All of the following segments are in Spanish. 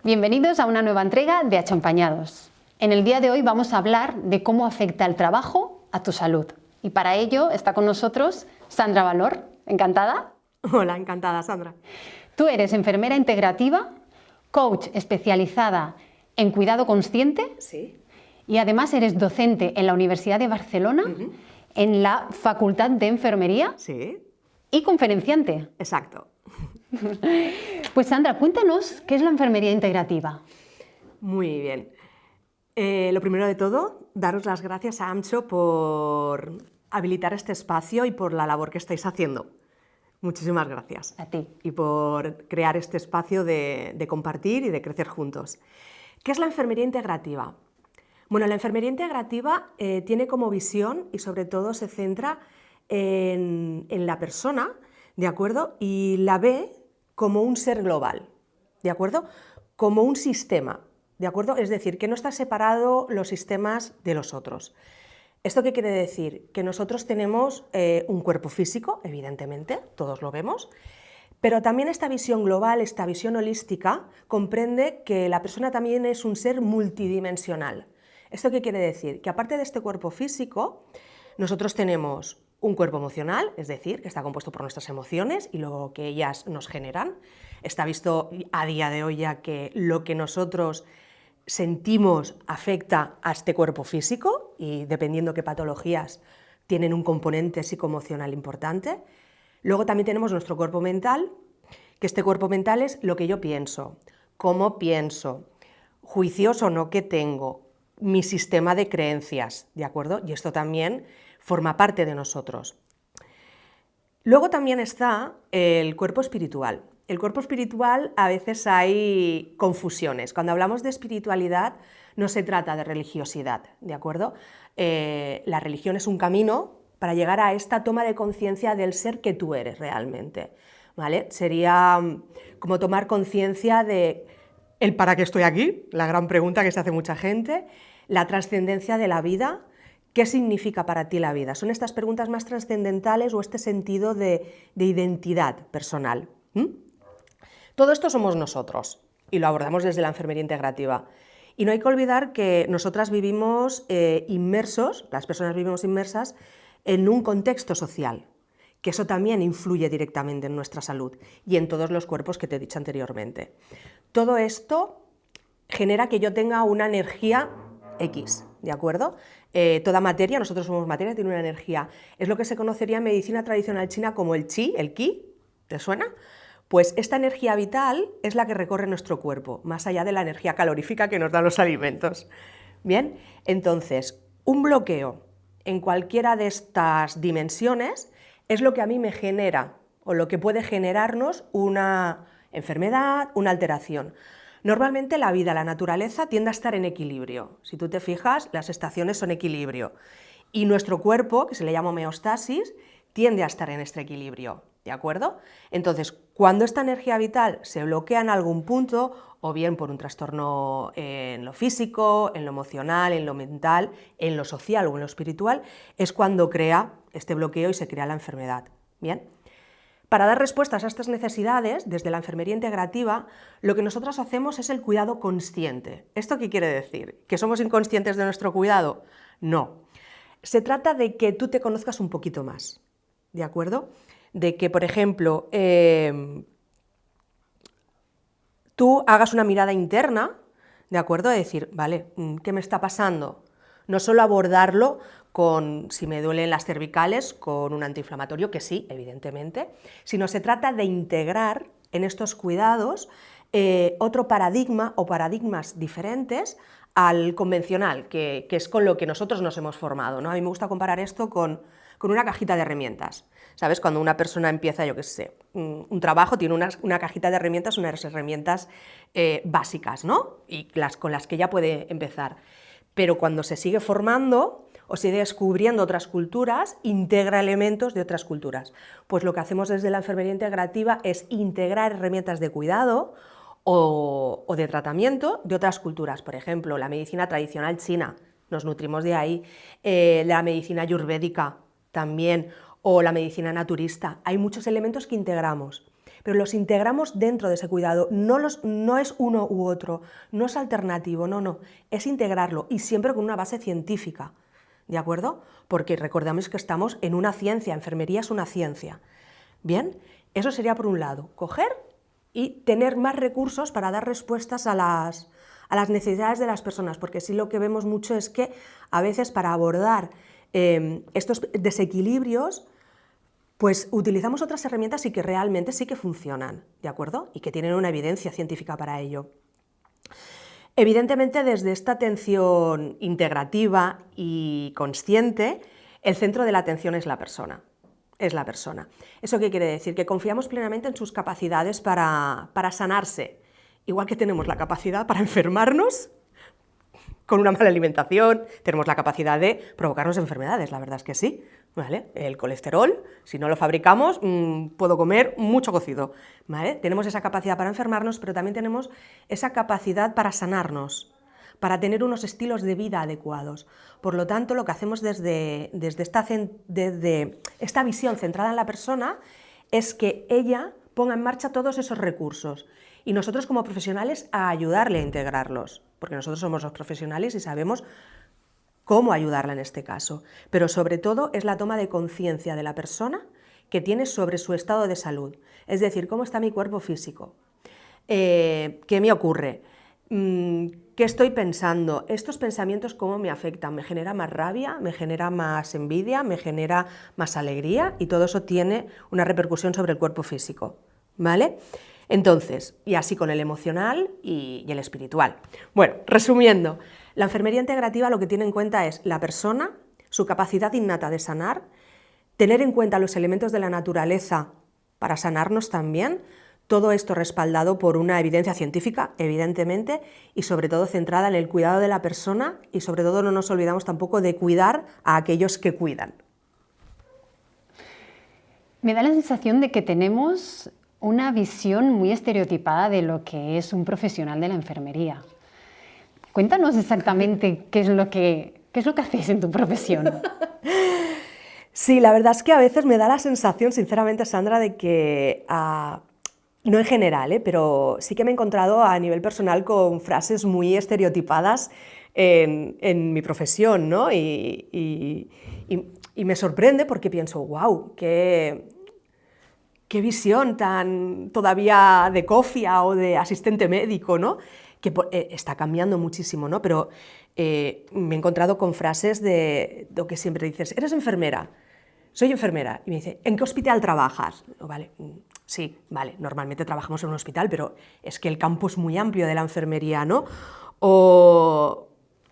Bienvenidos a una nueva entrega de Achampañados. En el día de hoy vamos a hablar de cómo afecta el trabajo a tu salud. Y para ello está con nosotros Sandra Valor. ¿Encantada? Hola, encantada, Sandra. Tú eres enfermera integrativa, coach especializada en cuidado consciente. Sí. Y además eres docente en la Universidad de Barcelona, en la Facultad de Enfermería. Sí. Y conferenciante. Exacto. Pues Sandra, cuéntanos qué es la enfermería integrativa. Muy bien. Lo primero de todo, daros las gracias a AMCHO por habilitar este espacio y por la labor que estáis haciendo. Muchísimas gracias. A ti. Y por crear este espacio de compartir y de crecer juntos. ¿Qué es la enfermería integrativa? Bueno, la enfermería integrativa tiene como visión y sobre todo se centra en la persona, ¿de acuerdo? Y la ve como un ser global, ¿de acuerdo? Como un sistema, ¿de acuerdo? Es decir, que no está separado los sistemas de los otros. ¿Esto qué quiere decir? Que nosotros tenemos un cuerpo físico, evidentemente, todos lo vemos, pero también esta visión global, esta visión holística, comprende que la persona también es un ser multidimensional. ¿Esto qué quiere decir? Que aparte de este cuerpo físico, nosotros tenemos un cuerpo emocional, es decir, que está compuesto por nuestras emociones y lo que ellas nos generan. Está visto a día de hoy ya que lo que nosotros sentimos afecta a este cuerpo físico y dependiendo qué patologías tienen un componente psicoemocional importante. Luego también tenemos nuestro cuerpo mental, que este cuerpo mental es lo que yo pienso, cómo pienso, juicios o no que tengo, mi sistema de creencias, ¿de acuerdo? Y esto también forma parte de nosotros. Luego también está el cuerpo espiritual. El cuerpo espiritual a veces hay confusiones. Cuando hablamos de espiritualidad no se trata de religiosidad, ¿de acuerdo? La religión es un camino para llegar a esta toma de conciencia del ser que tú eres realmente, ¿vale? Sería como tomar conciencia de el para qué estoy aquí, la gran pregunta que se hace mucha gente, la trascendencia de la vida. ¿Qué significa para ti la vida? Son estas preguntas más trascendentales o este sentido de identidad personal. Todo esto somos nosotros y lo abordamos desde la enfermería integrativa. Y no hay que olvidar que nosotras vivimos inmersos, las personas vivimos inmersas en un contexto social, que eso también influye directamente en nuestra salud y en todos los cuerpos que te he dicho anteriormente. Todo esto genera que yo tenga una energía X, ¿de acuerdo? Toda materia, nosotros somos materia, tiene una energía. Es lo que se conocería en medicina tradicional china como el chi, el ki, ¿te suena? Pues esta energía vital es la que recorre nuestro cuerpo, más allá de la energía calorífica que nos dan los alimentos. Bien, entonces, un bloqueo en cualquiera de estas dimensiones es lo que a mí me genera o lo que puede generarnos una enfermedad, una alteración. Normalmente la vida, la naturaleza tiende a estar en equilibrio. Si tú te fijas, las estaciones son equilibrio. Y nuestro cuerpo, que se le llama homeostasis, tiende a estar en este equilibrio, ¿de acuerdo? Entonces, cuando esta energía vital se bloquea en algún punto, o bien por un trastorno en lo físico, en lo emocional, en lo mental, en lo social o en lo espiritual, es cuando crea este bloqueo y se crea la enfermedad. ¿Bien? Para dar respuestas a estas necesidades, desde la enfermería integrativa, lo que nosotros hacemos es el cuidado consciente. ¿Esto qué quiere decir? ¿Que somos inconscientes de nuestro cuidado? No. Se trata de que tú te conozcas un poquito más, ¿de acuerdo? De que, por ejemplo, tú hagas una mirada interna, ¿de acuerdo? De decir, vale, ¿qué me está pasando? No solo abordarlo con, si me duelen las cervicales, con un antiinflamatorio, que sí, evidentemente, sino se trata de integrar en estos cuidados otro paradigma o paradigmas diferentes al convencional, que es con lo que nosotros nos hemos formado, ¿no? A mí me gusta comparar esto con una cajita de herramientas. ¿Sabes? Cuando una persona empieza, yo qué sé, un trabajo, tiene una cajita de herramientas, unas herramientas básicas, ¿no? Y con las que ya puede empezar. Pero cuando se sigue formando o sigue descubriendo otras culturas, integra elementos de otras culturas. Pues lo que hacemos desde la enfermería integrativa es integrar herramientas de cuidado o de tratamiento de otras culturas. Por ejemplo, la medicina tradicional china, nos nutrimos de ahí, la medicina ayurvédica también, o la medicina naturista. Hay muchos elementos que integramos. pero los integramos dentro de ese cuidado. No es uno u otro, no es alternativo, no, es integrarlo y siempre con una base científica, ¿de acuerdo? Porque recordamos que estamos en una ciencia, enfermería es una ciencia. Bien, eso sería por un lado, coger y tener más recursos para dar respuestas a las necesidades de las personas, porque sí lo que vemos mucho es que a veces para abordar estos desequilibrios, pues utilizamos otras herramientas y que realmente sí que funcionan, ¿de acuerdo? Y que tienen una evidencia científica para ello. Evidentemente, desde esta atención integrativa y consciente, el centro de la atención es la persona. Es la persona. ¿Eso qué quiere decir? Que confiamos plenamente en sus capacidades para sanarse, igual que tenemos la capacidad para enfermarnos con una mala alimentación, tenemos la capacidad de provocarnos enfermedades, la verdad es que sí, ¿vale? El colesterol, si no lo fabricamos, puedo comer mucho cocido, ¿vale? Tenemos esa capacidad para enfermarnos, pero también tenemos esa capacidad para sanarnos, para tener unos estilos de vida adecuados. Por lo tanto, lo que hacemos desde esta visión centrada en la persona es que ella ponga en marcha todos esos recursos y nosotros como profesionales a ayudarle a integrarlos, porque nosotros somos los profesionales y sabemos cómo ayudarla en este caso, pero sobre todo es la toma de conciencia de la persona que tiene sobre su estado de salud, es decir, cómo está mi cuerpo físico, qué me ocurre, qué estoy pensando, estos pensamientos cómo me afectan, me genera más rabia, me genera más envidia, me genera más alegría y todo eso tiene una repercusión sobre el cuerpo físico, ¿vale? Entonces, y así con el emocional y el espiritual. Bueno, resumiendo, la enfermería integrativa lo que tiene en cuenta es la persona, su capacidad innata de sanar, tener en cuenta los elementos de la naturaleza para sanarnos también, todo esto respaldado por una evidencia científica, evidentemente, y sobre todo centrada en el cuidado de la persona y sobre todo no nos olvidamos tampoco de cuidar a aquellos que cuidan. Me da la sensación de que tenemos una visión muy estereotipada de lo que es un profesional de la enfermería. Cuéntanos exactamente qué es lo que hacéis en tu profesión. Sí, la verdad es que a veces me da la sensación, sinceramente, Sandra, de que, no en general, pero sí que me he encontrado a nivel personal con frases muy estereotipadas en mi profesión, ¿no? Y me sorprende porque pienso, wow, qué visión tan todavía de cofia o de asistente médico, ¿no? Que está cambiando muchísimo, ¿no? Pero me he encontrado con frases de lo que siempre dices, ¿eres enfermera? Soy enfermera. Y me dice, ¿en qué hospital trabajas? Vale, sí, vale, normalmente trabajamos en un hospital, pero es que el campo es muy amplio de la enfermería, ¿no? O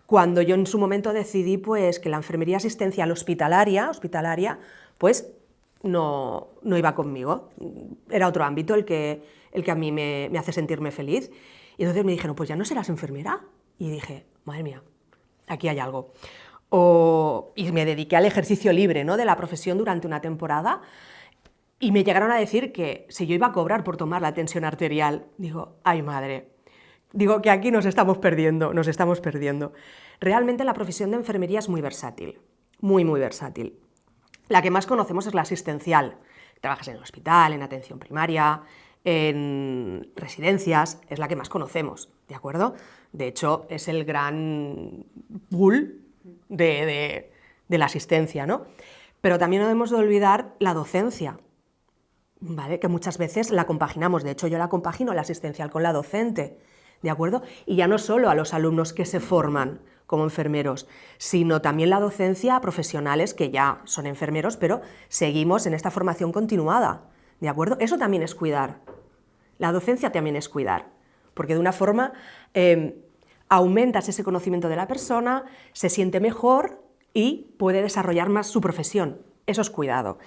cuando yo en su momento decidí pues, que la enfermería asistencial hospitalaria, pues no iba conmigo, era otro ámbito el que a mí me hace sentirme feliz. Y entonces me dijeron, pues ya no serás enfermera. Y dije, madre mía, aquí hay algo. Y me dediqué al ejercicio libre, ¿no? de la profesión durante una temporada y me llegaron a decir que si yo iba a cobrar por tomar la tensión arterial, digo, ay madre, digo que aquí nos estamos perdiendo. Realmente la profesión de enfermería es muy versátil, muy versátil. La que más conocemos es la asistencial. Trabajas en el hospital, en atención primaria, en residencias, es la que más conocemos, ¿de acuerdo? De hecho, es el gran pool de la asistencia, ¿no? Pero también no debemos de olvidar la docencia, ¿vale? Que muchas veces la compaginamos, de hecho yo la compagino la asistencial con la docente, ¿de acuerdo? Y ya no solo a los alumnos que se forman como enfermeros, sino también la docencia a profesionales que ya son enfermeros, pero seguimos en esta formación continuada, ¿de acuerdo? Eso también es cuidar, la docencia también es cuidar, porque de una forma aumentas ese conocimiento de la persona, se siente mejor y puede desarrollar más su profesión. Eso es cuidado.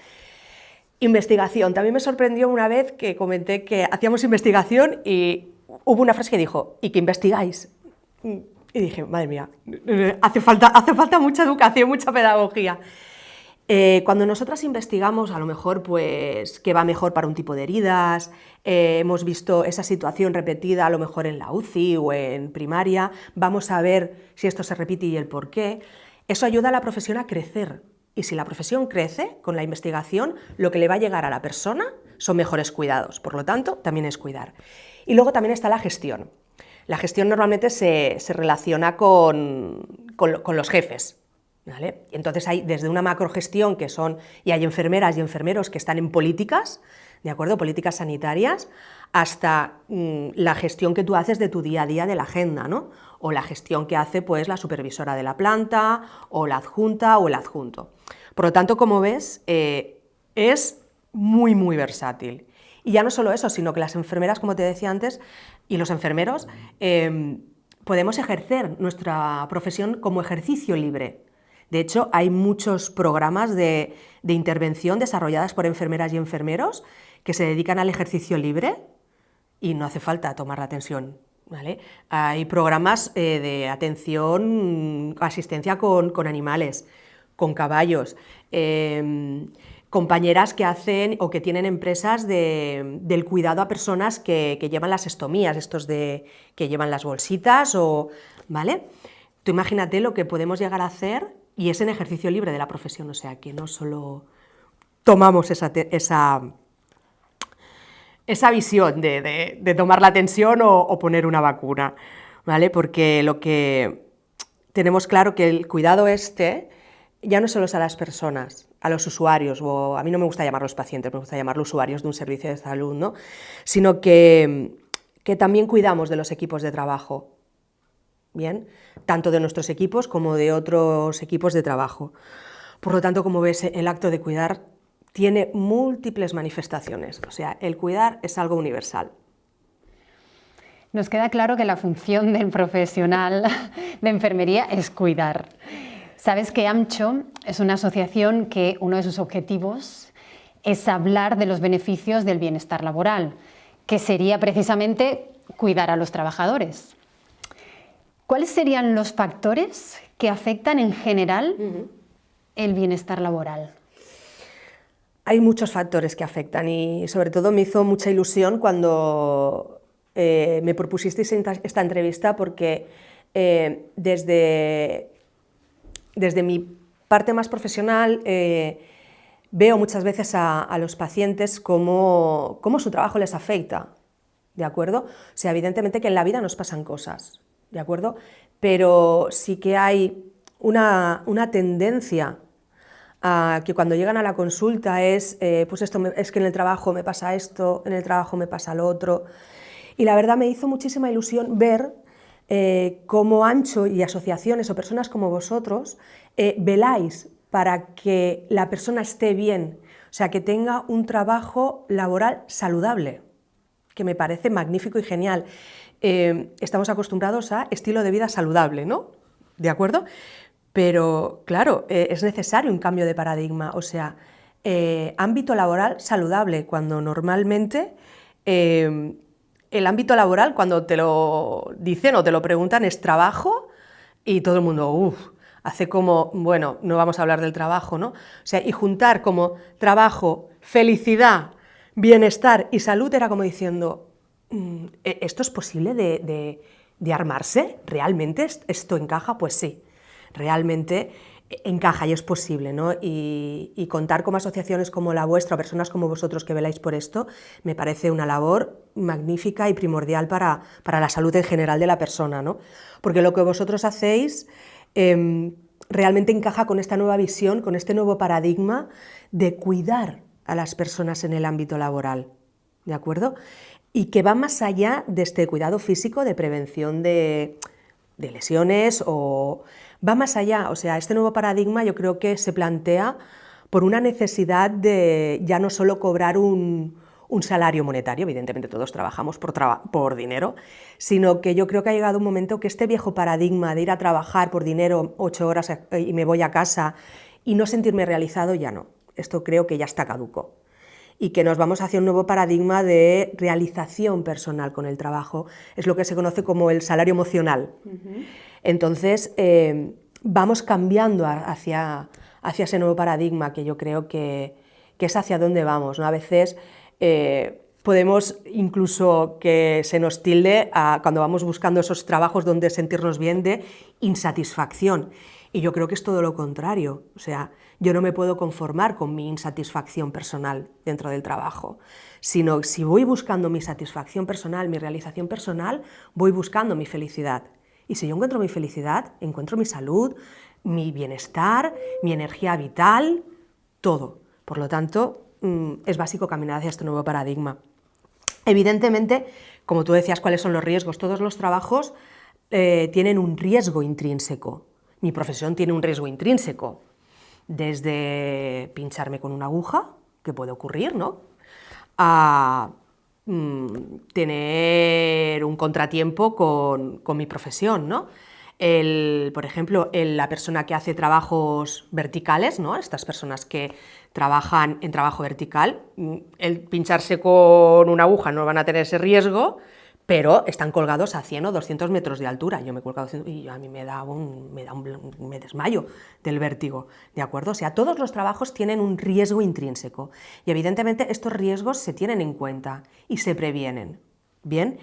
Investigación. También me sorprendió una vez que comenté que hacíamos investigación y hubo una frase que dijo, ¿y qué investigáis? Y dije, madre mía, hace falta mucha educación, mucha pedagogía. Cuando nosotras investigamos, a lo mejor, pues, qué va mejor para un tipo de heridas, hemos visto esa situación repetida, a lo mejor en la UCI o en primaria, vamos a ver si esto se repite y el por qué. Eso ayuda a la profesión a crecer. Y si la profesión crece con la investigación, lo que le va a llegar a la persona son mejores cuidados, por lo tanto, también es cuidar. Y luego también está la gestión. La gestión normalmente se relaciona con los jefes, ¿vale? Y entonces hay desde una macrogestión que son, y hay enfermeras y enfermeros que están en políticas, ¿de acuerdo? Políticas sanitarias, hasta la gestión que tú haces de tu día a día de la agenda, ¿no? O la gestión que hace pues la supervisora de la planta, o la adjunta o el adjunto. Por lo tanto, como ves, es muy, muy versátil. Y ya no solo eso, sino que las enfermeras, como te decía antes, y los enfermeros, podemos ejercer nuestra profesión como ejercicio libre. De hecho, hay muchos programas de intervención desarrolladas por enfermeras y enfermeros que se dedican al ejercicio libre y no hace falta tomar la tensión, ¿vale? Hay programas de atención, asistencia con animales, con caballos, compañeras que hacen o que tienen empresas del cuidado a personas que llevan las estomías, que llevan las bolsitas, ¿vale? Tú imagínate lo que podemos llegar a hacer, y es en ejercicio libre de la profesión, o sea que no solo tomamos esa visión de tomar la tensión o poner una vacuna, ¿vale? Porque lo que tenemos claro que el cuidado ya no solo es a las personas, a los usuarios, o a mí no me gusta llamarlos pacientes, me gusta llamarlos usuarios de un servicio de salud, ¿no? Sino que también cuidamos de los equipos de trabajo, ¿bien? Tanto de nuestros equipos como de otros equipos de trabajo. Por lo tanto, como ves, el acto de cuidar tiene múltiples manifestaciones, o sea, el cuidar es algo universal. Nos queda claro que la función del profesional de enfermería es cuidar. Sabes que AMCHO es una asociación que uno de sus objetivos es hablar de los beneficios del bienestar laboral, que sería precisamente cuidar a los trabajadores. ¿Cuáles serían los factores que afectan en general el bienestar laboral? Hay muchos factores que afectan y sobre todo me hizo mucha ilusión cuando me propusisteis esta entrevista porque desde mi parte más profesional veo muchas veces a los pacientes cómo su trabajo les afecta, ¿de acuerdo? O sea, evidentemente que en la vida nos pasan cosas, ¿de acuerdo? Pero sí que hay una tendencia a que cuando llegan a la consulta es que en el trabajo me pasa esto, en el trabajo me pasa lo otro. Y la verdad me hizo muchísima ilusión ver cómo AMCHO y asociaciones o personas como vosotros veláis para que la persona esté bien, o sea, que tenga un trabajo laboral saludable, que me parece magnífico y genial. Estamos acostumbrados a estilo de vida saludable, ¿no? ¿De acuerdo? Pero, claro, es necesario un cambio de paradigma, o sea, ámbito laboral saludable, cuando normalmente el ámbito laboral, cuando te lo dicen o te lo preguntan, es trabajo y todo el mundo, hace como, bueno, no vamos a hablar del trabajo, ¿no? O sea, y juntar como trabajo, felicidad, bienestar y salud era como diciendo, ¿esto es posible de armarse? ¿Realmente esto encaja? Pues sí. Realmente encaja y es posible, ¿no? Y contar con asociaciones como la vuestra, o personas como vosotros que veláis por esto, me parece una labor magnífica y primordial para la salud en general de la persona, ¿no? Porque lo que vosotros hacéis realmente encaja con esta nueva visión, con este nuevo paradigma de cuidar a las personas en el ámbito laboral, ¿de acuerdo? Y que va más allá de este cuidado físico, de prevención de lesiones o... Va más allá, o sea, este nuevo paradigma yo creo que se plantea por una necesidad de ya no solo cobrar un salario monetario, evidentemente todos trabajamos por dinero, sino que yo creo que ha llegado un momento que este viejo paradigma de ir a trabajar por dinero 8 horas y me voy a casa y no sentirme realizado, ya no. Esto creo que ya está caduco. Y que nos vamos hacia un nuevo paradigma de realización personal con el trabajo, es lo que se conoce como el salario emocional. Entonces, vamos cambiando hacia ese nuevo paradigma que yo creo que es hacia dónde vamos, ¿no? A veces podemos incluso que se nos tilde cuando vamos buscando esos trabajos donde sentirnos bien de insatisfacción. Y yo creo que es todo lo contrario, o sea, yo no me puedo conformar con mi insatisfacción personal dentro del trabajo, sino si voy buscando mi satisfacción personal, mi realización personal, voy buscando mi felicidad. Y si yo encuentro mi felicidad, encuentro mi salud, mi bienestar, mi energía vital, todo. Por lo tanto, es básico caminar hacia este nuevo paradigma. Evidentemente, como tú decías, ¿cuáles son los riesgos? Todos los trabajos tienen un riesgo intrínseco. Mi profesión tiene un riesgo intrínseco, desde pincharme con una aguja, que puede ocurrir, ¿no?, a tener un contratiempo con mi profesión, ¿no? Por ejemplo, la persona que hace trabajos verticales, ¿no?, estas personas que trabajan en trabajo vertical, el pincharse con una aguja no van a tener ese riesgo, pero están colgados a 100 o 200 metros de altura. Yo me he colgado y a mí me desmayo del vértigo, ¿de acuerdo? O sea, todos los trabajos tienen un riesgo intrínseco y evidentemente estos riesgos se tienen en cuenta y se previenen, ¿bien?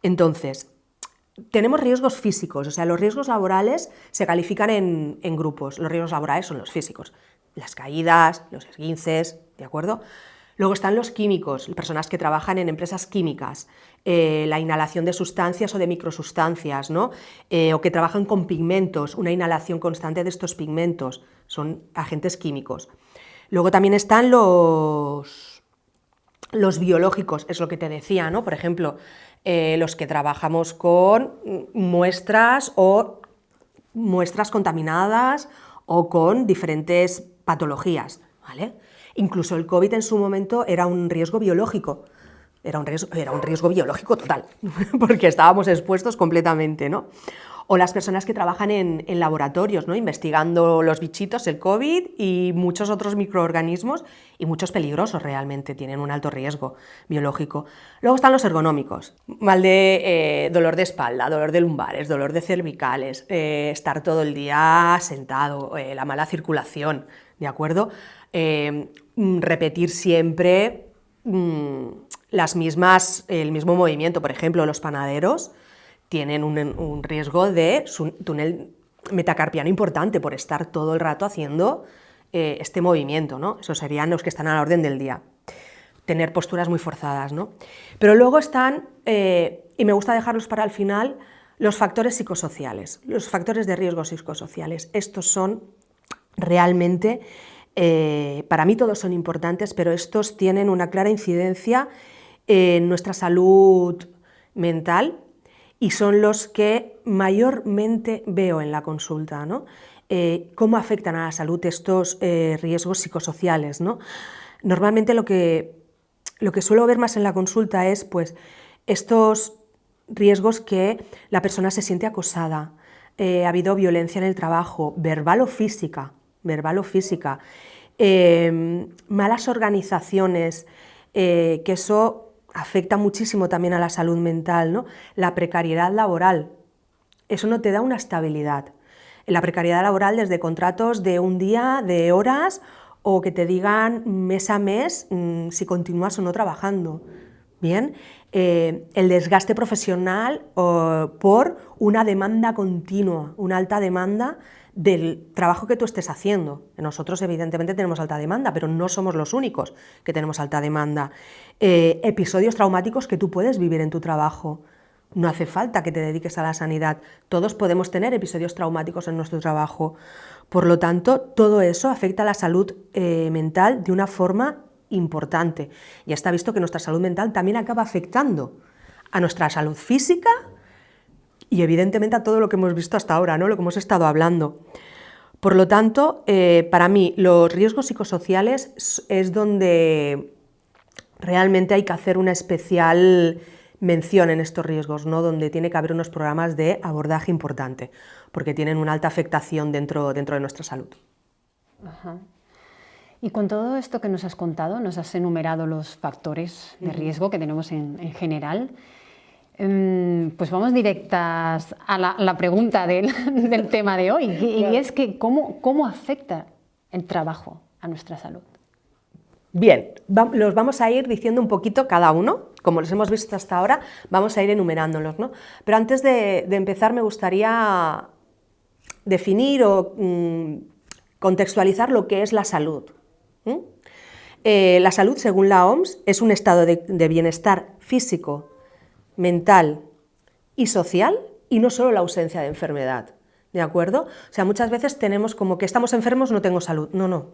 Entonces, tenemos riesgos físicos, o sea, los riesgos laborales se califican en grupos. Los riesgos laborales son los físicos, las caídas, los esguinces, ¿de acuerdo? Luego están los químicos, personas que trabajan en empresas químicas, la inhalación de sustancias o de microsustancias, ¿no? O que trabajan con pigmentos, una inhalación constante de estos pigmentos, son agentes químicos. Luego también están los biológicos, es lo que te decía, ¿no? Por ejemplo, los que trabajamos con muestras contaminadas o con diferentes patologías, ¿vale? Incluso el COVID en su momento era un riesgo biológico, era un riesgo biológico total, porque estábamos expuestos completamente, ¿no? O las personas que trabajan en laboratorios, ¿no?, investigando los bichitos, el COVID y muchos otros microorganismos, y muchos peligrosos realmente, tienen un alto riesgo biológico. Luego están los ergonómicos, dolor de espalda, dolor de lumbares, dolor de cervicales, estar todo el día sentado, la mala circulación, ¿de acuerdo? Repetir siempre el mismo movimiento. Por ejemplo, los panaderos tienen un riesgo de túnel metacarpiano importante por estar todo el rato haciendo este movimiento, ¿no? Esos serían los que están a la orden del día. Tener posturas muy forzadas, ¿no? Pero luego están, y me gusta dejarlos para el final, los factores psicosociales, los factores de riesgo psicosociales. Estos son realmente, para mí todos son importantes, pero estos tienen una clara incidencia en nuestra salud mental y son los que mayormente veo en la consulta, ¿no? Cómo afectan a la salud estos riesgos psicosociales, ¿no? Normalmente lo que suelo ver más en la consulta es, pues, estos riesgos que la persona se siente acosada, ha habido violencia en el trabajo, verbal o física, malas organizaciones, que eso afecta muchísimo también a la salud mental, ¿no? La precariedad laboral, eso no te da una estabilidad. La precariedad laboral desde contratos de un día, de horas, o que te digan mes a mes si continúas o no trabajando. Bien, el desgaste profesional por una demanda continua, una alta demanda del trabajo que tú estés haciendo. Nosotros evidentemente tenemos alta demanda, pero no somos los únicos que tenemos alta demanda. Episodios traumáticos que tú puedes vivir en tu trabajo. No hace falta que te dediques a la sanidad, todos podemos tener episodios traumáticos en nuestro trabajo. Por lo tanto, todo eso afecta a la salud mental de una forma importante. Ya está visto que nuestra salud mental también acaba afectando a nuestra salud física y evidentemente a todo lo que hemos visto hasta ahora, ¿no?, lo que hemos estado hablando. Por lo tanto, para mí los riesgos psicosociales es donde realmente hay que hacer una especial mención en estos riesgos, ¿no?, donde tiene que haber unos programas de abordaje importante, porque tienen una alta afectación dentro de nuestra salud. Ajá. Y con todo esto que nos has contado, nos has enumerado los factores de riesgo que tenemos en general, pues vamos directas a la pregunta del tema de hoy, y es que ¿cómo afecta el trabajo a nuestra salud? Bien, los vamos a ir diciendo un poquito cada uno, como los hemos visto hasta ahora, vamos a ir enumerándolos, ¿no? Pero antes de empezar me gustaría definir o contextualizar lo que es la salud. La salud, según la OMS, es un estado de bienestar físico, mental y social, y no solo la ausencia de enfermedad, ¿de acuerdo? O sea, muchas veces tenemos como que estamos enfermos, no tengo salud. No, no.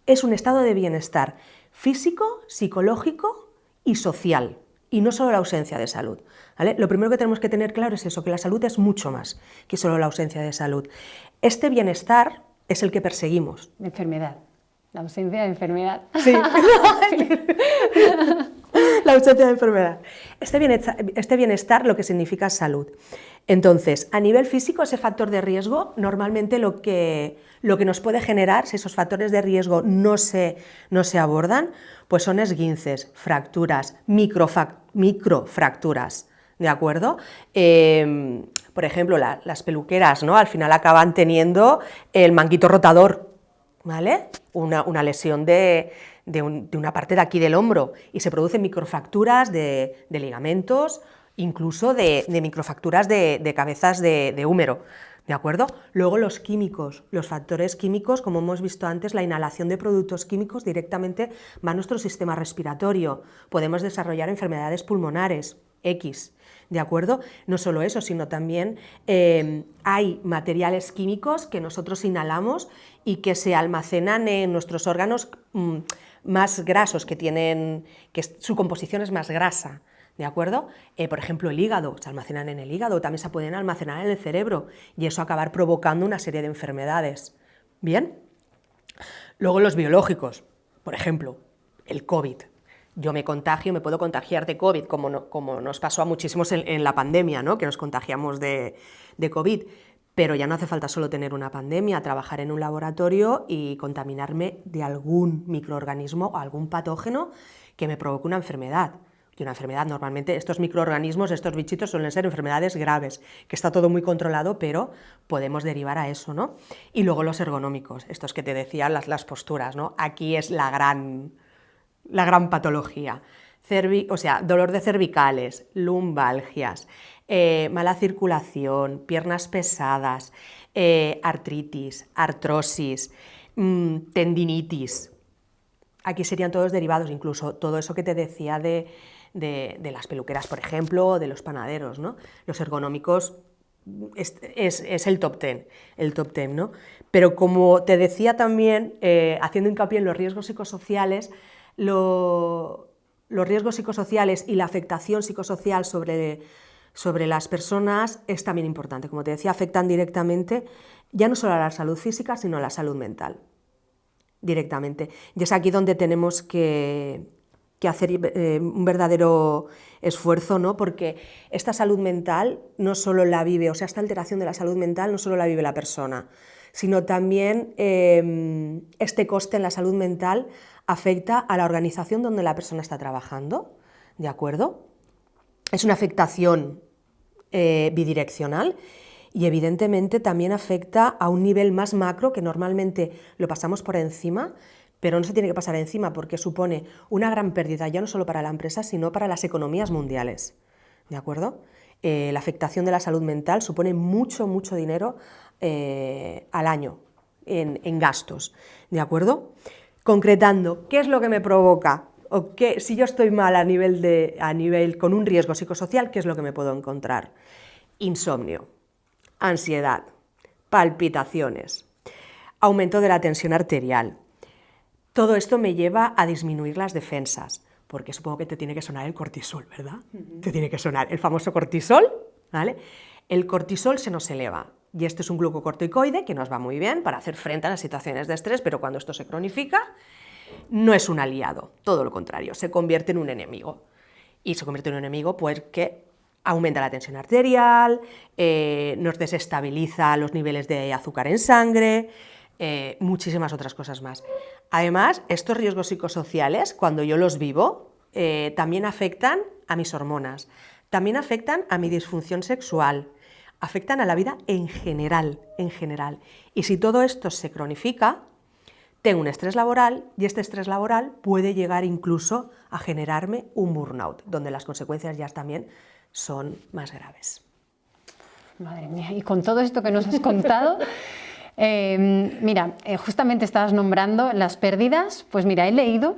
Es un estado de bienestar físico, psicológico y social, y no solo la ausencia de salud, ¿vale? Lo primero que tenemos que tener claro es eso, que la salud es mucho más que solo la ausencia de salud. Este bienestar es el que perseguimos. Enfermedad. La ausencia de enfermedad. Sí. La ausencia de enfermedad. Este bienestar lo que significa es salud. Entonces, a nivel físico, ese factor de riesgo, normalmente lo que nos puede generar, si esos factores de riesgo no se abordan, pues son esguinces, fracturas, microfracturas, ¿de acuerdo? Por ejemplo, las peluqueras, ¿no? Al final acaban teniendo el manguito rotador, ¿vale? Una lesión de una parte de aquí del hombro, y se producen microfracturas de ligamentos, incluso de microfracturas de cabezas de húmero, ¿de acuerdo? Luego los químicos, los factores químicos, como hemos visto antes, la inhalación de productos químicos directamente va a nuestro sistema respiratorio, podemos desarrollar enfermedades pulmonares, X, ¿de acuerdo? No solo eso, sino también hay materiales químicos que nosotros inhalamos y que se almacenan en nuestros órganos más grasos, que su composición es más grasa, ¿de acuerdo? Por ejemplo, el hígado, se almacenan en el hígado, también se pueden almacenar en el cerebro, y eso acabar provocando una serie de enfermedades. ¿Bien? Luego los biológicos, por ejemplo, el COVID. Yo me puedo contagiar de COVID, como nos pasó a muchísimos en la pandemia, ¿no? Que nos contagiamos de COVID, pero ya no hace falta solo tener una pandemia, trabajar en un laboratorio y contaminarme de algún microorganismo o algún patógeno que me provoque una enfermedad. Y una enfermedad, normalmente estos microorganismos, estos bichitos suelen ser enfermedades graves, que está todo muy controlado, pero podemos derivar a eso, ¿no? Y luego los ergonómicos, estos que te decía, las posturas, ¿no? Aquí es la gran patología. Dolor de cervicales, lumbalgias, mala circulación, piernas pesadas, artritis, artrosis, tendinitis. Aquí serían todos derivados, incluso todo eso que te decía de las peluqueras, por ejemplo, o de los panaderos, ¿no? Los ergonómicos es el top 10, ¿no? Pero como te decía también, haciendo hincapié en los riesgos psicosociales, los riesgos psicosociales y la afectación psicosocial sobre las personas es también importante. Como te decía, afectan directamente ya no solo a la salud física, sino a la salud mental, directamente. Y es aquí donde tenemos que hacer un verdadero esfuerzo, ¿no? Porque esta salud mental no solo la vive, o sea, esta alteración de la salud mental no solo la vive la persona, sino también este coste en la salud mental afecta a la organización donde la persona está trabajando, ¿de acuerdo? Es una afectación bidireccional, y evidentemente también afecta a un nivel más macro, que normalmente lo pasamos por encima, pero no se tiene que pasar encima porque supone una gran pérdida ya no solo para la empresa, sino para las economías mundiales, ¿de acuerdo? La afectación de la salud mental supone mucho dinero al año en gastos, ¿de acuerdo? Concretando, ¿qué es lo que me provoca? O si yo estoy mal a nivel con un riesgo psicosocial, ¿qué es lo que me puedo encontrar? Insomnio, ansiedad, palpitaciones, aumento de la tensión arterial. Todo esto me lleva a disminuir las defensas, porque supongo que te tiene que sonar el cortisol, ¿verdad? Te tiene que sonar el famoso cortisol, ¿vale? El cortisol se nos eleva, y este es un glucocorticoide que nos va muy bien para hacer frente a las situaciones de estrés, pero cuando esto se cronifica, no es un aliado, todo lo contrario, se convierte en un enemigo. Y se convierte en un enemigo porque aumenta la tensión arterial, nos desestabiliza los niveles de azúcar en sangre, muchísimas otras cosas más. Además, estos riesgos psicosociales, cuando yo los vivo, también afectan a mis hormonas, también afectan a mi disfunción sexual, afectan a la vida en general. Y si todo esto se cronifica, tengo un estrés laboral, y este estrés laboral puede llegar incluso a generarme un burnout, donde las consecuencias ya también son más graves. Madre mía, y con todo esto que nos has contado, mira, justamente estabas nombrando las pérdidas, pues mira, he leído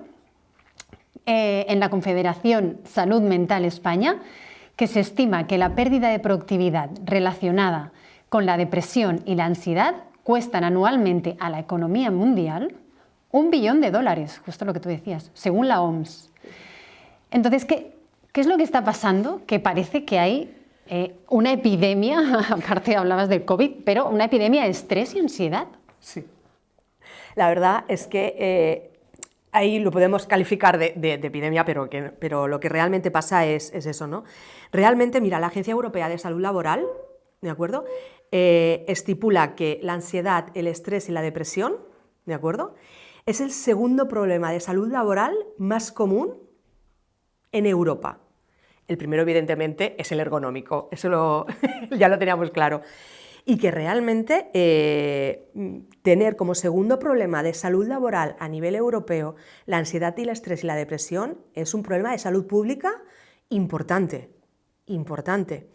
en la Confederación Salud Mental España que se estima que la pérdida de productividad relacionada con la depresión y la ansiedad cuestan anualmente a la economía mundial $1 billón, justo lo que tú decías, según la OMS. Entonces, ¿qué es lo que está pasando? Que parece que hay una epidemia, aparte hablabas del COVID, pero una epidemia de estrés y ansiedad. Sí. La verdad es que ahí lo podemos calificar de epidemia, pero lo que realmente pasa es eso, ¿no? Realmente, mira, la Agencia Europea de Salud Laboral, ¿de acuerdo?, estipula que la ansiedad, el estrés y la depresión, ¿de acuerdo?, es el segundo problema de salud laboral más común en Europa. El primero, evidentemente, es el ergonómico, eso ya lo teníamos claro. Y que realmente tener como segundo problema de salud laboral a nivel europeo la ansiedad y el estrés y la depresión es un problema de salud pública importante, importante.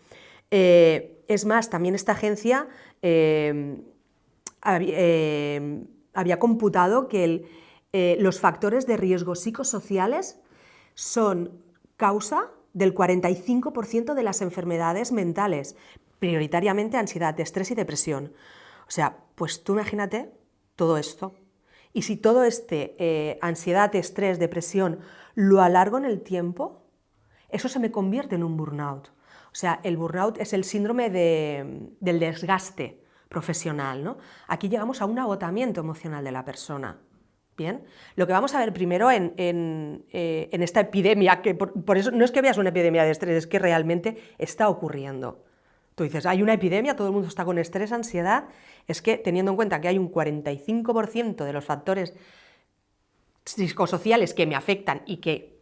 Es más, también esta agencia había computado que los factores de riesgo psicosociales son causa del 45% de las enfermedades mentales, prioritariamente ansiedad, estrés y depresión. O sea, pues tú imagínate todo esto. Y si todo ansiedad, estrés, depresión, lo alargo en el tiempo, eso se me convierte en un burnout. O sea, el burnout es el síndrome del desgaste profesional, ¿no? Aquí llegamos a un agotamiento emocional de la persona. Bien, lo que vamos a ver primero en esta epidemia, que por eso no es que veas una epidemia de estrés, es que realmente está ocurriendo. Tú dices, hay una epidemia, todo el mundo está con estrés, ansiedad, es que teniendo en cuenta que hay un 45% de los factores psicosociales que me afectan y que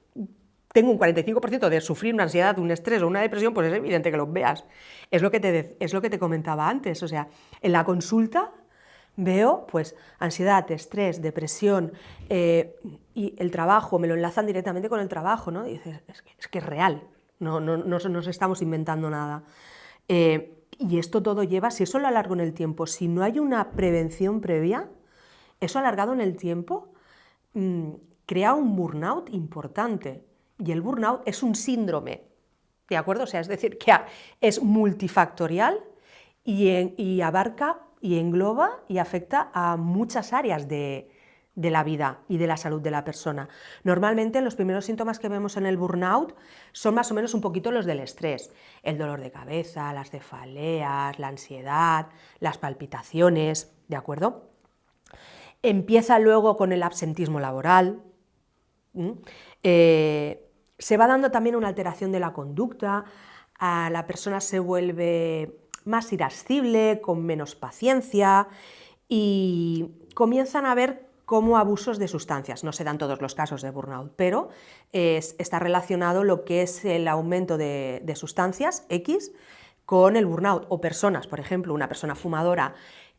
tengo un 45% de sufrir una ansiedad, un estrés o una depresión, pues es evidente que los veas. Es lo que te comentaba antes, o sea, en la consulta veo pues ansiedad, estrés, depresión y el trabajo, me lo enlazan directamente con el trabajo, ¿no? Y dices, es que es real, no nos estamos inventando nada. Y esto todo lleva, si eso lo alargo en el tiempo, si no hay una prevención previa, eso alargado en el tiempo crea un burnout importante. Y el burnout es un síndrome, ¿de acuerdo? O sea, es decir, que es multifactorial y abarca y engloba y afecta a muchas áreas de la vida y de la salud de la persona. Normalmente los primeros síntomas que vemos en el burnout son más o menos un poquito los del estrés, el dolor de cabeza, las cefaleas, la ansiedad, las palpitaciones, ¿de acuerdo? Empieza luego con el absentismo laboral, se va dando también una alteración de la conducta, la persona se vuelve más irascible, con menos paciencia y comienzan a haber como abusos de sustancias. No se dan todos los casos de burnout, pero está relacionado lo que es el aumento de sustancias X con el burnout. O personas, por ejemplo, una persona fumadora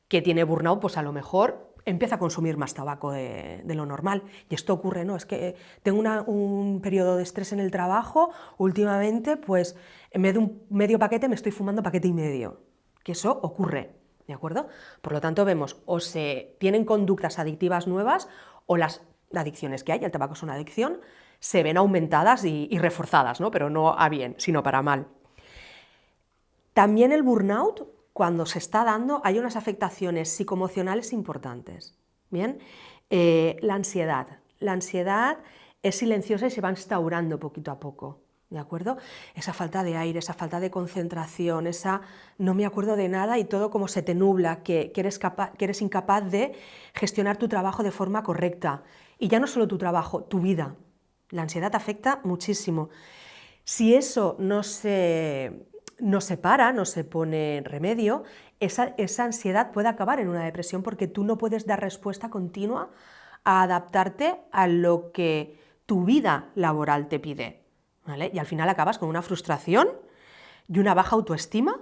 que tiene burnout, pues a lo mejor empieza a consumir más tabaco de lo normal. Y esto ocurre, ¿no? Es que tengo un periodo de estrés en el trabajo, últimamente, pues en vez de un medio paquete me estoy fumando paquete y medio. Que eso ocurre, ¿de acuerdo? Por lo tanto, vemos, o se tienen conductas adictivas nuevas, o las adicciones que hay, el tabaco es una adicción, se ven aumentadas y reforzadas, ¿no? Pero no a bien, sino para mal. También el burnout, cuando se está dando, hay unas afectaciones psicoemocionales importantes. Bien, la ansiedad. La ansiedad es silenciosa y se va instaurando poquito a poco, ¿de acuerdo? Esa falta de aire, esa falta de concentración, esa no me acuerdo de nada y todo como se te nubla, que eres incapaz de gestionar tu trabajo de forma correcta. Y ya no solo tu trabajo, tu vida. La ansiedad afecta muchísimo. Si eso no se para, no se pone remedio, esa ansiedad puede acabar en una depresión porque tú no puedes dar respuesta continua a adaptarte a lo que tu vida laboral te pide, ¿vale? Y al final acabas con una frustración y una baja autoestima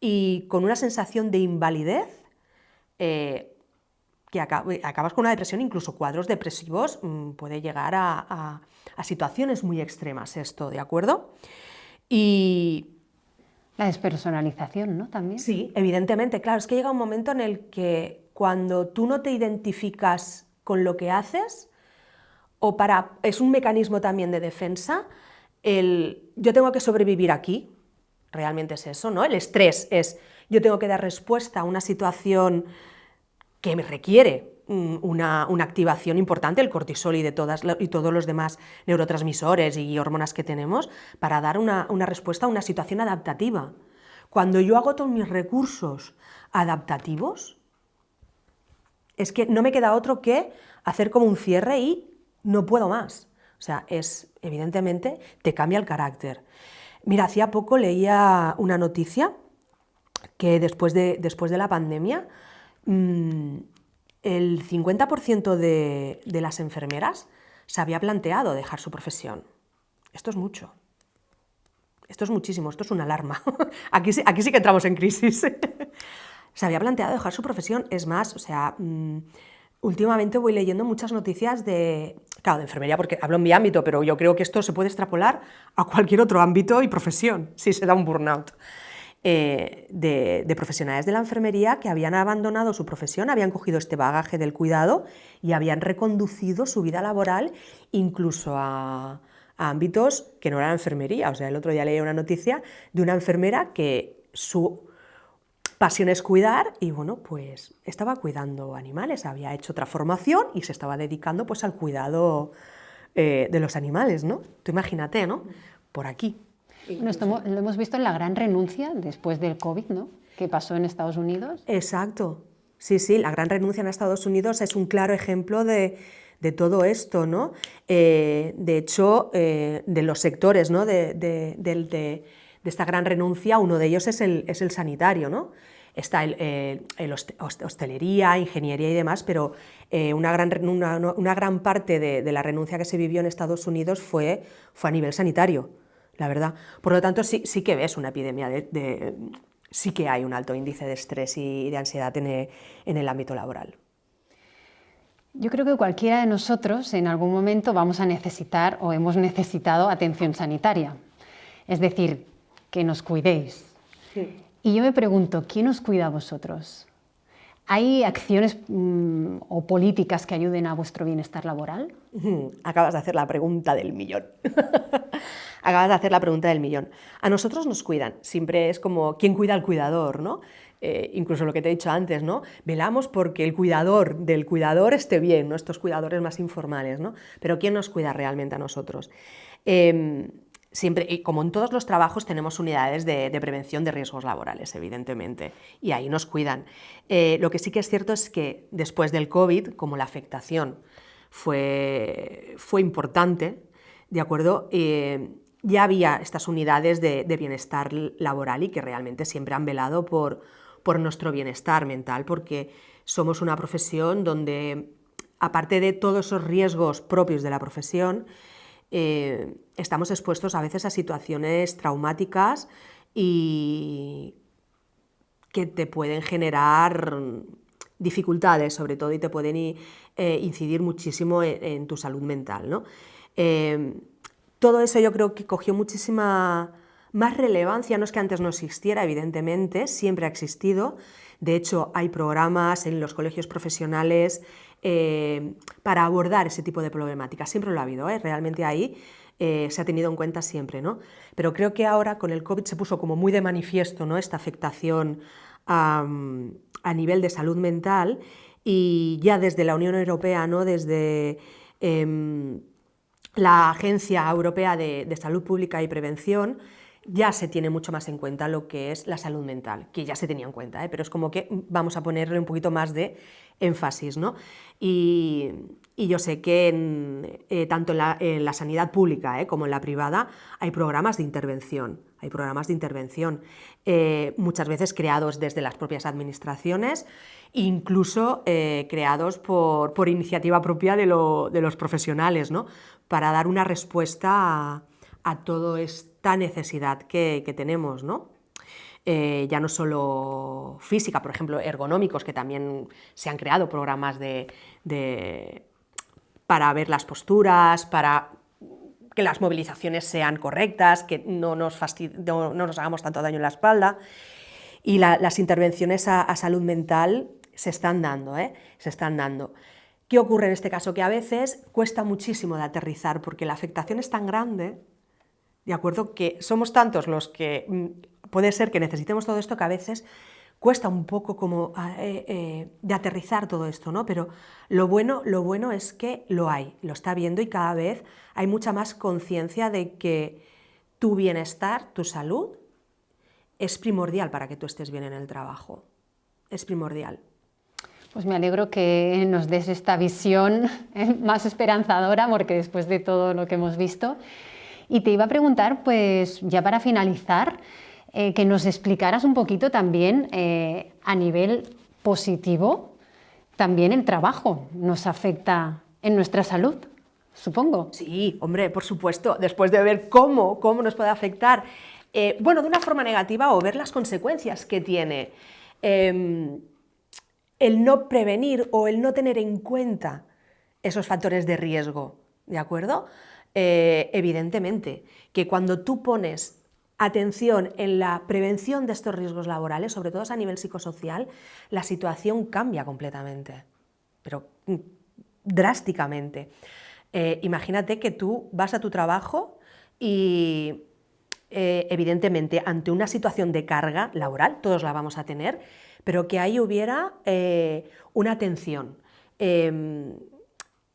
y con una sensación de invalidez que acabas con una depresión, incluso cuadros depresivos, puede llegar a situaciones muy extremas esto, ¿de acuerdo? Y La despersonalización, ¿no? También. Sí, evidentemente, claro, es que llega un momento en el que cuando tú no te identificas con lo que haces, es un mecanismo también de defensa, yo tengo que sobrevivir aquí, realmente es eso, ¿no? El estrés es, yo tengo que dar respuesta a una situación que me requiere una activación importante, el cortisol y todos los demás neurotransmisores y hormonas que tenemos, para dar una respuesta a una situación adaptativa. Cuando yo agoto mis recursos adaptativos, es que no me queda otro que hacer como un cierre y no puedo más. O sea, evidentemente, te cambia el carácter. Mira, hacía poco leía una noticia que después de la pandemia, el 50% de las enfermeras se había planteado dejar su profesión. Esto es mucho. Esto es muchísimo, esto es una alarma. Aquí sí que entramos en crisis. Se había planteado dejar su profesión. Es más, o sea, últimamente voy leyendo muchas noticias de enfermería, porque hablo en mi ámbito, pero yo creo que esto se puede extrapolar a cualquier otro ámbito y profesión, si se da un burnout. De profesionales de la enfermería que habían abandonado su profesión, habían cogido este bagaje del cuidado y habían reconducido su vida laboral incluso a ámbitos que no eran enfermería. O sea, el otro día leí una noticia de una enfermera que su pasión es cuidar y, bueno, pues estaba cuidando animales, había hecho otra formación y se estaba dedicando pues al cuidado de los animales, ¿no? Tú imagínate, ¿no? Por aquí. Bueno, esto lo hemos visto en la gran renuncia después del COVID, ¿no? Que pasó en Estados Unidos. Exacto. Sí, sí, la gran renuncia en Estados Unidos es un claro ejemplo de todo esto, ¿no? De hecho, de los sectores, ¿no? de esta gran renuncia, uno de ellos es el sanitario, ¿no? Está hostelería, ingeniería y demás, pero una gran parte de la renuncia que se vivió en Estados Unidos fue a nivel sanitario, la verdad. Por lo tanto, sí que ves una epidemia sí que hay un alto índice de estrés y de ansiedad en el ámbito laboral. Yo creo que cualquiera de nosotros en algún momento vamos a necesitar o hemos necesitado atención sanitaria, es decir, que nos cuidéis. Sí. Y yo me pregunto, ¿quién os cuida a vosotros? ¿Hay acciones o políticas que ayuden a vuestro bienestar laboral? Acabas de hacer la pregunta del millón. Acabas de hacer la pregunta del millón. A nosotros nos cuidan, siempre es como ¿quién cuida al cuidador?, ¿no? Incluso lo que te he dicho antes, ¿no? Velamos porque el cuidador del cuidador esté bien, ¿no? Estos cuidadores más informales, ¿no? Pero ¿quién nos cuida realmente a nosotros? Siempre, y como en todos los trabajos, tenemos unidades de prevención de riesgos laborales, evidentemente, y ahí nos cuidan. Lo que sí que es cierto es que después del COVID, como la afectación fue importante, ¿de acuerdo? Ya había estas unidades de bienestar laboral y que realmente siempre han velado por nuestro bienestar mental, porque somos una profesión donde, aparte de todos esos riesgos propios de la profesión, estamos expuestos a veces a situaciones traumáticas y que te pueden generar dificultades, sobre todo, y te pueden incidir muchísimo en tu salud mental, ¿no? Todo eso yo creo que cogió muchísima más relevancia, no es que antes no existiera, evidentemente, siempre ha existido. De hecho, hay programas en los colegios profesionales para abordar ese tipo de problemáticas. Siempre lo ha habido, realmente ahí se ha tenido en cuenta siempre, ¿no? Pero creo que ahora con el COVID se puso como muy de manifiesto, ¿no? Esta afectación a nivel de salud mental, y ya desde la Unión Europea, ¿no? Desde la Agencia Europea de Salud Pública y Prevención, ya se tiene mucho más en cuenta lo que es la salud mental, que ya se tenía en cuenta, pero es como que vamos a ponerle un poquito más de énfasis, ¿no? Y yo sé que tanto en la sanidad pública como en la privada hay programas de intervención. Muchas veces creados desde las propias administraciones, incluso creados por iniciativa propia de los profesionales, ¿no? Para dar una respuesta a toda esta necesidad que tenemos, ¿no? Ya no solo física, por ejemplo, ergonómicos, que también se han creado programas para ver las posturas, para que las movilizaciones sean correctas, que no nos hagamos tanto daño en la espalda. Y las intervenciones a salud mental se están dando, se están dando. ¿Qué ocurre en este caso? Que a veces cuesta muchísimo de aterrizar porque la afectación es tan grande, ¿de acuerdo? Que somos tantos los que puede ser que necesitemos todo esto que a veces cuesta un poco como de aterrizar todo esto, ¿no? Pero lo bueno es que lo está viendo y cada vez hay mucha más conciencia de que tu bienestar, tu salud, es primordial para que tú estés bien en el trabajo. Es primordial. Pues me alegro que nos des esta visión más esperanzadora, porque después de todo lo que hemos visto. Y te iba a preguntar, pues ya para finalizar, que nos explicaras un poquito también a nivel positivo, también el trabajo nos afecta en nuestra salud, supongo. Sí, hombre, por supuesto, después de ver cómo nos puede afectar, bueno, de una forma negativa o ver las consecuencias que tiene el no prevenir o el no tener en cuenta esos factores de riesgo, ¿de acuerdo? Evidentemente, que cuando tú pones atención en la prevención de estos riesgos laborales, sobre todo a nivel psicosocial, la situación cambia completamente, pero drásticamente. Imagínate que tú vas a tu trabajo y evidentemente ante una situación de carga laboral, todos la vamos a tener, pero que ahí hubiera una atención,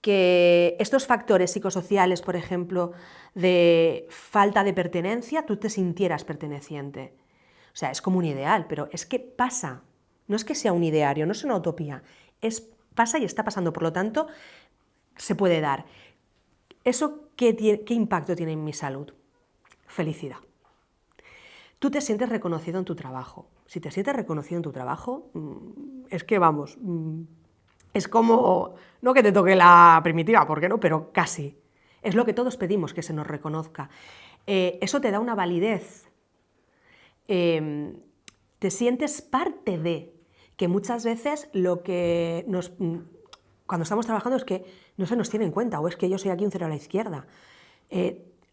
que estos factores psicosociales, por ejemplo, de falta de pertenencia, tú te sintieras perteneciente. O sea, es como un ideal, pero es que pasa, no es que sea un ideario, no es una utopía, pasa y está pasando, por lo tanto, se puede dar. ¿Eso qué impacto tiene en mi salud? Felicidad. Tú te sientes reconocido en tu trabajo. Si te sientes reconocido en tu trabajo, es que vamos, es como, no que te toque la primitiva, ¿por qué no? Pero casi. Es lo que todos pedimos, que se nos reconozca. Eso te da una validez. Te sientes parte de, que muchas veces lo que cuando estamos trabajando es que no se nos tiene en cuenta, o es que yo soy aquí un cero a la izquierda.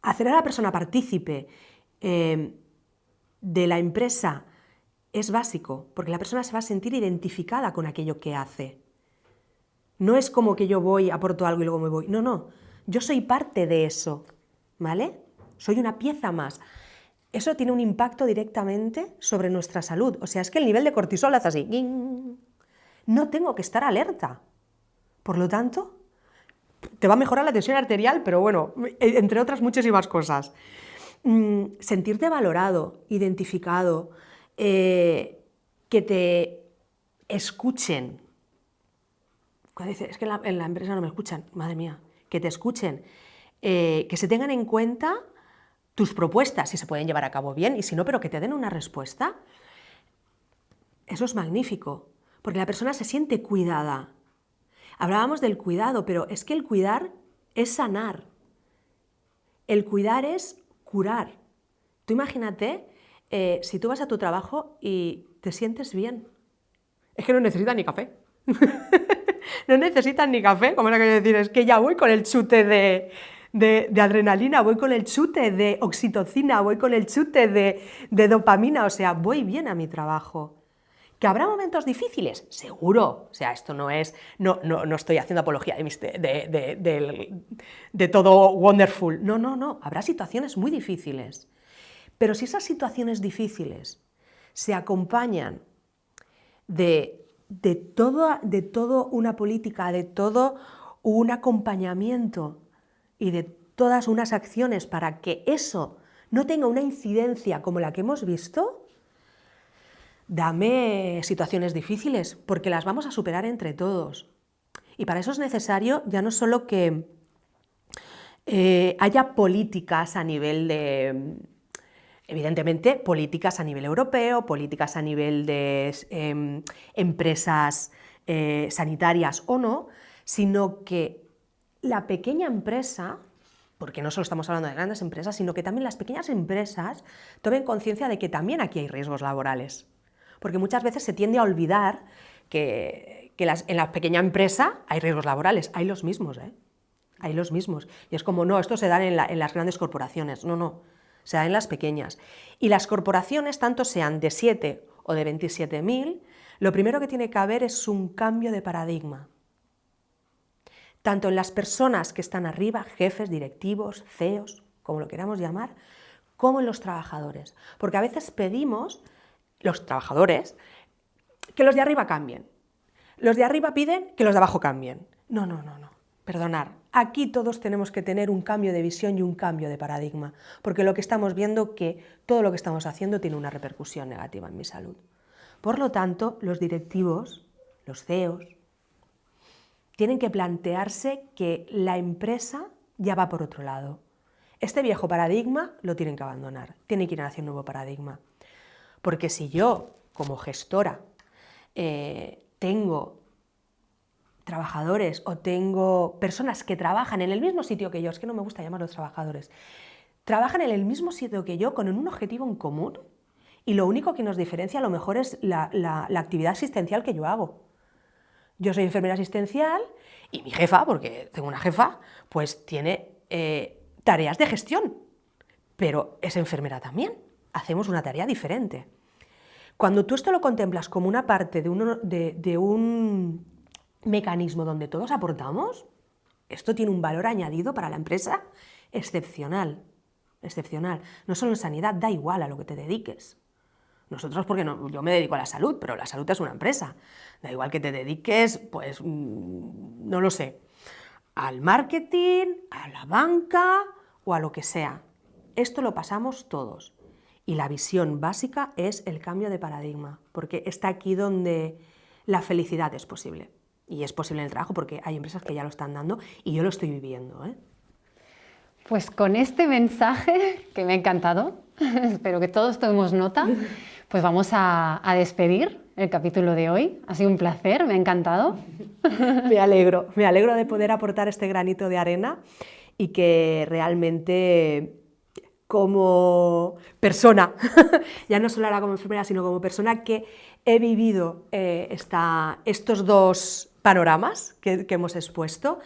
Hacer a la persona partícipe de la empresa es básico, porque la persona se va a sentir identificada con aquello que hace. No es como que yo voy, aporto algo y luego me voy. No, no. Yo soy parte de eso, ¿vale? Soy una pieza más. Eso tiene un impacto directamente sobre nuestra salud. O sea, es que el nivel de cortisol hace así. No tengo que estar alerta. Por lo tanto, te va a mejorar la tensión arterial, pero bueno, entre otras muchísimas cosas. Sentirte valorado, identificado, que te escuchen. Cuando dices, es que en la empresa no me escuchan, madre mía, que te escuchen, que se tengan en cuenta tus propuestas, si se pueden llevar a cabo bien, y si no, pero que te den una respuesta. Eso es magnífico, porque la persona se siente cuidada. Hablábamos del cuidado, pero es que el cuidar es sanar. El cuidar es curar. Tú imagínate si tú vas a tu trabajo y te sientes bien. Es que no necesitas ni café. No necesitas ni café, como era que decir, es que ya voy con el chute de adrenalina, voy con el chute de oxitocina, voy con el chute de dopamina, o sea, voy bien a mi trabajo. ¿Que habrá momentos difíciles? Seguro. O sea, esto no es, no estoy haciendo apología de todo wonderful. No, no, no. Habrá situaciones muy difíciles. Pero si esas situaciones difíciles se acompañan de todo una política, de todo un acompañamiento y de todas unas acciones para que eso no tenga una incidencia como la que hemos visto, dame situaciones difíciles, porque las vamos a superar entre todos. Y para eso es necesario ya no solo que haya políticas a nivel de, evidentemente, políticas a nivel europeo, políticas a nivel de empresas sanitarias o no, sino que la pequeña empresa, porque no solo estamos hablando de grandes empresas, sino que también las pequeñas empresas tomen conciencia de que también aquí hay riesgos laborales. Porque muchas veces se tiende a olvidar que en la pequeña empresa hay riesgos laborales, hay los mismos, hay los mismos. Y es como, no, esto se da en las grandes corporaciones. No, no, se da en las pequeñas. Y las corporaciones, tanto sean de 7 o de 27.000, lo primero que tiene que haber es un cambio de paradigma. Tanto en las personas que están arriba, jefes, directivos, CEOs, como lo queramos llamar, como en los trabajadores. Porque a veces pedimos, los trabajadores, que los de arriba cambien. Los de arriba piden que los de abajo cambien. No, no, no, no. Perdonar. Aquí todos tenemos que tener un cambio de visión y un cambio de paradigma, porque lo que estamos viendo que todo lo que estamos haciendo tiene una repercusión negativa en mi salud. Por lo tanto, los directivos, los CEOs, tienen que plantearse que la empresa ya va por otro lado. Este viejo paradigma lo tienen que abandonar, tienen que ir hacia un nuevo paradigma. Porque si yo, como gestora, tengo trabajadores o tengo personas que trabajan en el mismo sitio que yo, es que no me gusta llamarlos trabajadores, trabajan en el mismo sitio que yo con un objetivo en común y lo único que nos diferencia a lo mejor es la actividad asistencial que yo hago. Yo soy enfermera asistencial y mi jefa, porque tengo una jefa, pues tiene tareas de gestión, pero es enfermera también, hacemos una tarea diferente. Cuando tú esto lo contemplas como una parte de un mecanismo donde todos aportamos, esto tiene un valor añadido para la empresa excepcional, excepcional. No solo en sanidad, da igual a lo que te dediques. Nosotros, porque no, yo me dedico a la salud, pero la salud es una empresa. Da igual que te dediques, pues, no lo sé, al marketing, a la banca o a lo que sea. Esto lo pasamos todos. Y la visión básica es el cambio de paradigma, porque está aquí donde la felicidad es posible. Y es posible en el trabajo porque hay empresas que ya lo están dando y yo lo estoy viviendo, ¿eh? Pues con este mensaje, que me ha encantado, espero que todos tomemos nota, pues vamos a despedir el capítulo de hoy. Ha sido un placer, me ha encantado. Me alegro de poder aportar este granito de arena y que realmente como persona, ya no solo ahora como enfermera, sino como persona que he vivido estos dos panoramas que hemos expuesto,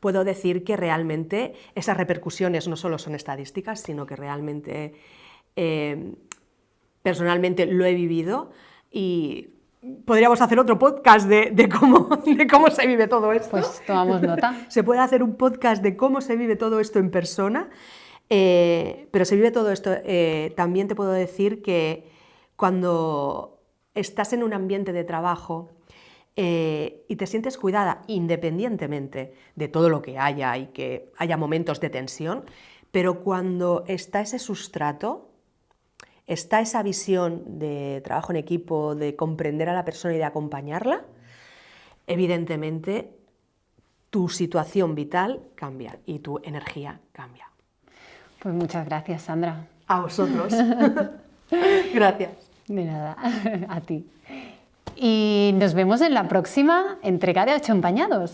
puedo decir que realmente esas repercusiones no solo son estadísticas, sino que realmente personalmente lo he vivido y podríamos hacer otro podcast de cómo se vive todo esto. Pues tomamos nota. Se puede hacer un podcast de cómo se vive todo esto en persona, pero se vive todo esto. También te puedo decir que cuando estás en un ambiente de trabajo y te sientes cuidada independientemente de todo lo que haya y que haya momentos de tensión, pero cuando está ese sustrato, está esa visión de trabajo en equipo, de comprender a la persona y de acompañarla, evidentemente tu situación vital cambia y tu energía cambia. Pues muchas gracias, Sandra. A vosotros. Gracias. De nada, a ti. Y nos vemos en la próxima entrega de 8 empañados.